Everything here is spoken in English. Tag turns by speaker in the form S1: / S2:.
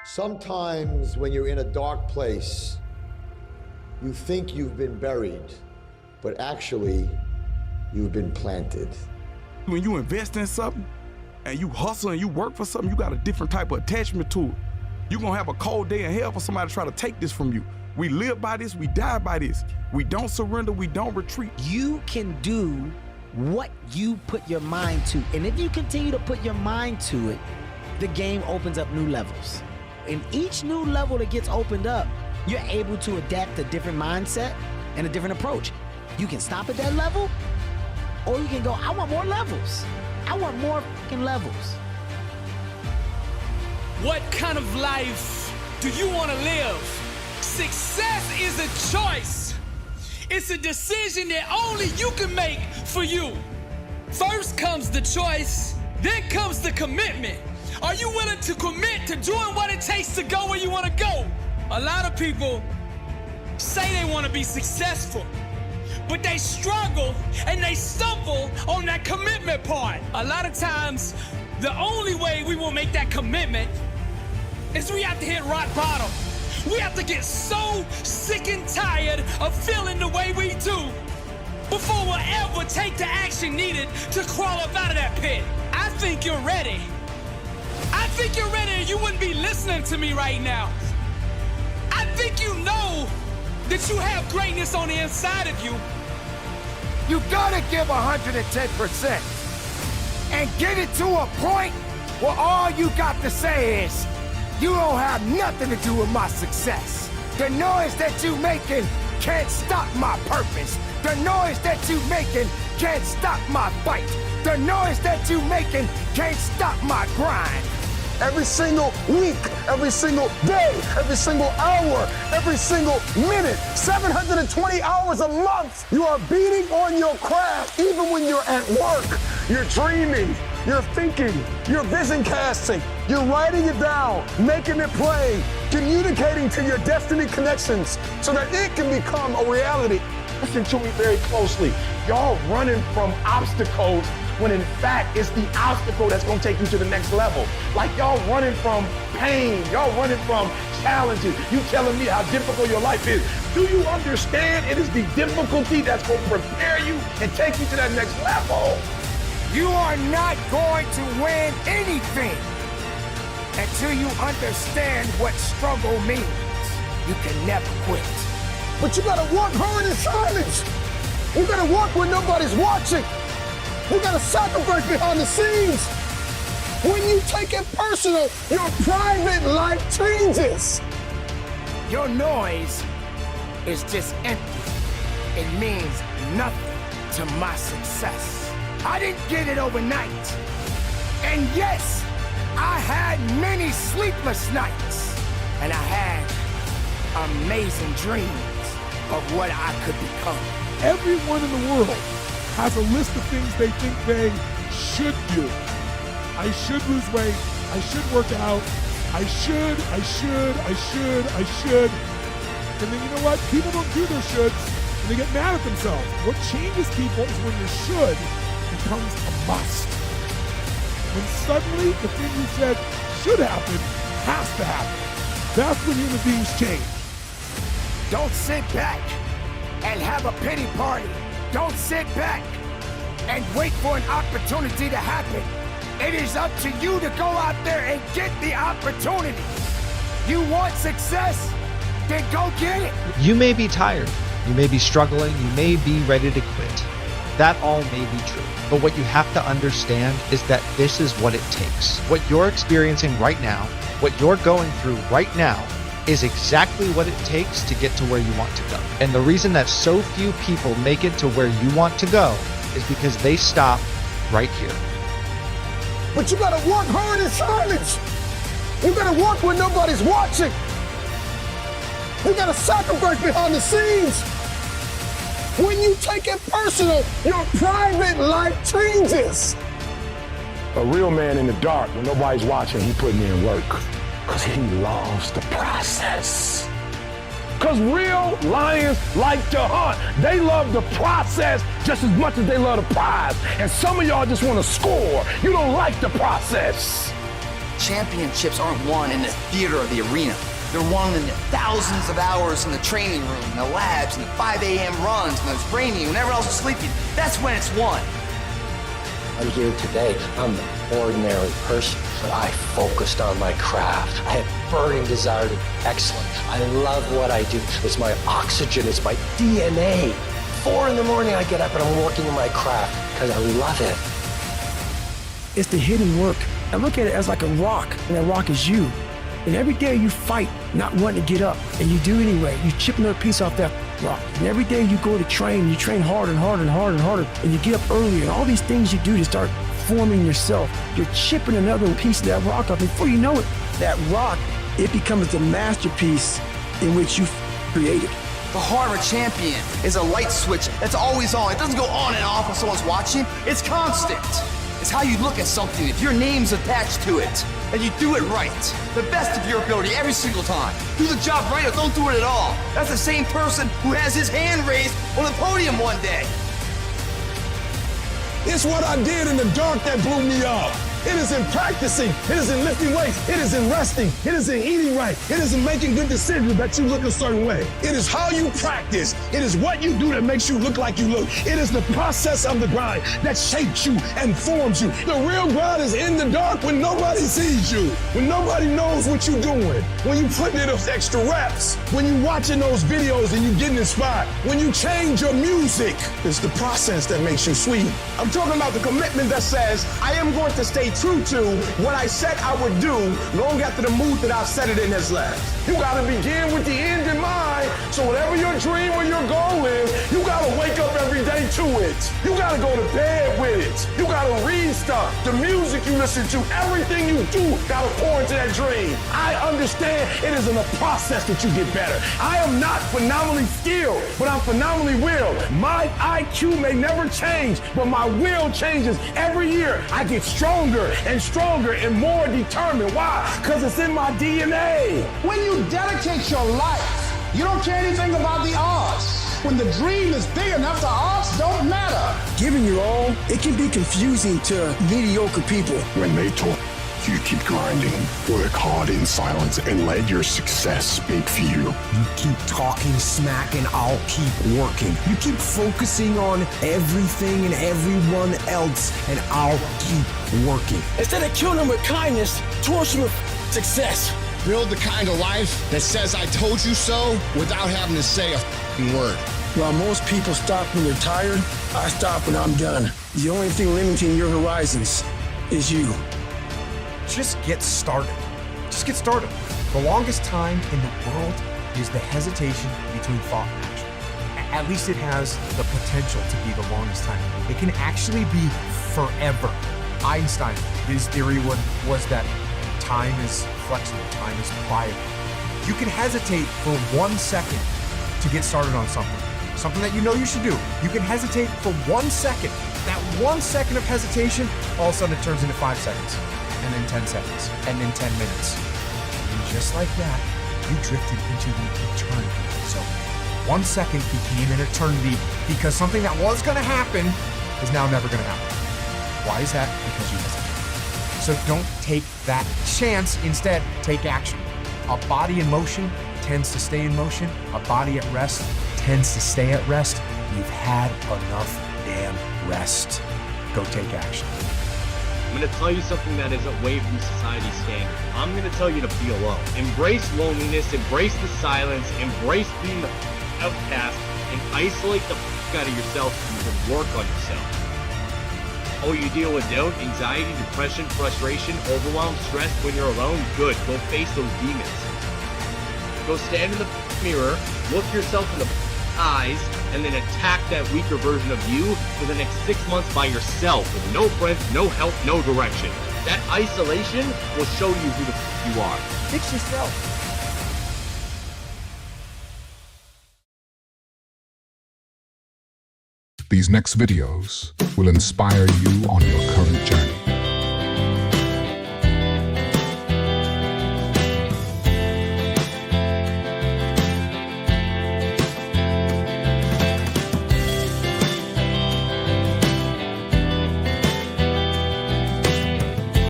S1: Sometimes when you're in a dark place, you think you've been buried, but actually, you've been planted.
S2: When you invest in something and you hustle and you work for something, you got a different type of attachment to it. You're gonna have a cold day in hell for somebody to try to take this from you. We live by this, we die by this. We don't surrender, we don't retreat.
S3: You can do what you put your mind to. And if you continue to put your mind to it, the game opens up new levels. In each new level that gets opened up, you're able to adapt a different mindset and a different approach. You can stop at that level, or you can go, I want more levels. I want more fucking levels.
S4: What kind of life do you want to live? Success is a choice. It's a decision that only you can make for you. First comes the choice, then comes the commitment. Are you willing to commit to doing what it takes to go where you want to go? A lot of people say they want to be successful, but they struggle and they stumble on that commitment part. A lot of times, the only way we will make that commitment is we have to hit rock bottom. We have to get so sick and tired of feeling the way we do before we'll ever take the action needed to crawl up out of that pit. I think you're ready. I think you're ready, or you wouldn't be listening to me right now. I think you know that you have greatness on the inside of you.
S5: You gotta give 110% and get it to a point where all you got to say is, you don't have nothing to do with my success. The noise that you making can't stop my purpose. The noise that you making can't stop my fight. The noise that you making can't stop my grind.
S6: Every single week, every single day, every single hour, every single minute, 720 hours a month, you are beating on your craft. Even when you're at work, you're dreaming, you're thinking, you're vision casting, you're writing it down, making it play, communicating to your destiny connections so that it can become a reality.
S7: Listen to me very closely. Y'all running from obstacles when in fact it's the obstacle that's gonna take you to the next level. Like y'all running from pain, y'all running from challenges. You telling me how difficult your life is. Do you understand it is the difficulty that's gonna prepare you and take you to that next level?
S5: You are not going to win anything until you understand what struggle means. You can never quit.
S6: But you gotta work hard in silence. You gotta work when nobody's watching. You gotta sacrifice behind the scenes. When you take it personal, your private life changes.
S5: Your noise is just empty. It means nothing to my success. I didn't get it overnight. And yes, I had many sleepless nights. And I had amazing dreams of what I could become.
S8: Everyone in the world has a list of things they think they should do. I should lose weight. I should work out. I should. And then you know what? People don't do their shoulds and they get mad at themselves. What changes people is when your should becomes a must. When suddenly the thing you said should happen has to happen. That's when human beings change.
S5: Don't sit back and have a pity party. Don't sit back and wait for an opportunity to happen. It is up to you to go out there and get the opportunity. You want success? Then go get it.
S9: You may be tired, you may be struggling, you may be ready to quit. That all may be true. But what you have to understand is that this is what it takes. What you're experiencing right now, what you're going through right now, is exactly what it takes to get to where you want to go. And the reason that so few people make it to where you want to go is because they stop right here.
S6: But you gotta work hard in silence. You gotta work when nobody's watching. You gotta sacrifice behind the scenes. When you take it personal, your private life changes.
S7: A real man in the dark, when nobody's watching, he putting in work. Because he loves the process. Because real lions like to hunt. They love the process just as much as they love the prize. And some of y'all just want to score. You don't like the process.
S10: championships aren't won in the theater or the arena. They're won in the thousands of hours in the training room, in the labs, in the 5 a.m. runs, when it's raining, when everyone else is sleeping. That's when it's won.
S11: I'm here today. I'm an ordinary person, but I focused on my craft. I had burning desire to be excellent. I love what I do. It's my oxygen. It's my DNA. 4 in the morning I get up and I'm working in my craft because I love it.
S12: It's the hidden work. I look at it as like a rock, and that rock is you. And every day you fight not wanting to get up, and you do anyway. You chip another piece off that rock. And every day you go to train, you train harder and harder and harder and harder, and you get up earlier, and all these things you do to start forming yourself. You're chipping another piece of that rock off. Before you know it, that rock, it becomes the masterpiece in which you created.
S10: The heart of a champion is a light switch that's always on. It doesn't go on and off when someone's watching. It's constant. It's how you look at something if your name's attached to it, and you do it right. The best of your ability every single time. Do the job right or don't do it at all. That's the same person who has his hand raised on the podium one day.
S6: It's what I did in the dark that blew me up. It is in practicing. It is in lifting weights. It is in resting. It is in eating right. It is in making good decisions that you look a certain way. It is how you practice. It is what you do that makes you look like you look. It is the process of the grind that shapes you and forms you. The real grind is in the dark when nobody sees you, when nobody knows what you're doing, when you put in those extra reps, when you're watching those videos and you're getting inspired, when you change your music. It's the process that makes you sweet. I'm talking about the commitment that says, I am going to stay true to what I said I would do long after the mood that I've set it in has left. You gotta begin with the end in mind, so whatever your dream or your goal is, you gotta wake up every day to it. You gotta go to bed with it. You gotta read stuff, the music you listen to, everything you do gotta pour into that dream. I understand it is in the process that you get better. I am not phenomenally skilled, but I'm phenomenally willed. My IQ may never change, but my will changes every year. I get stronger and stronger and more determined. Why? Because it's in my DNA.
S5: When you dedicate your life, you don't care anything about the odds. When the dream is big enough, the odds don't matter.
S12: Giving your all, it can be confusing to mediocre people.
S6: When they talk, you keep grinding, work hard in silence, and let your success speak for you.
S5: You keep talking smack and I'll keep working. You keep focusing on everything and everyone else and I'll keep working.
S12: Instead of killing them with kindness, torch them with success.
S1: Build the kind of life that says I told you so without having to say a word.
S12: While most people stop when they're tired, I stop when I'm done. The only thing limiting your horizons is you.
S5: Just get started. Just get started. The longest time in the world is the hesitation between thought and action. At least it has the potential to be the longest time. It can actually be forever. Einstein, his theory was that time is flexible, time is pliable. You can hesitate for 1 second to get started on something that you know you should do. You can hesitate for 1 second. That 1 second of hesitation, all of a sudden it turns into 5 seconds, and then 10 seconds, and then 10 minutes. And just like that, you drifted into the eternity. So 1 second became an eternity because something that was gonna happen is now never gonna happen. Why is that? Because you hesitated. So don't take that chance. Instead, take action. A body in motion tends to stay in motion. A body at rest tends to stay at rest. You've had enough damn rest. Go take action.
S13: I'm going to tell you something that is away from society's standard. I'm going to tell you to be alone. Embrace loneliness, embrace the silence, embrace being the outcast, and isolate the out of yourself so you can work on yourself. Oh, you deal with doubt, anxiety, depression, frustration, overwhelm, stress when you're alone? Good. Go face those demons. Go stand in the mirror, look yourself in the eyes, and then attack that weaker version of you for the next 6 months by yourself with no friends, no help, no direction. That isolation will show you who the you are.
S5: Fix yourself.
S14: These next videos will inspire you on your current journey.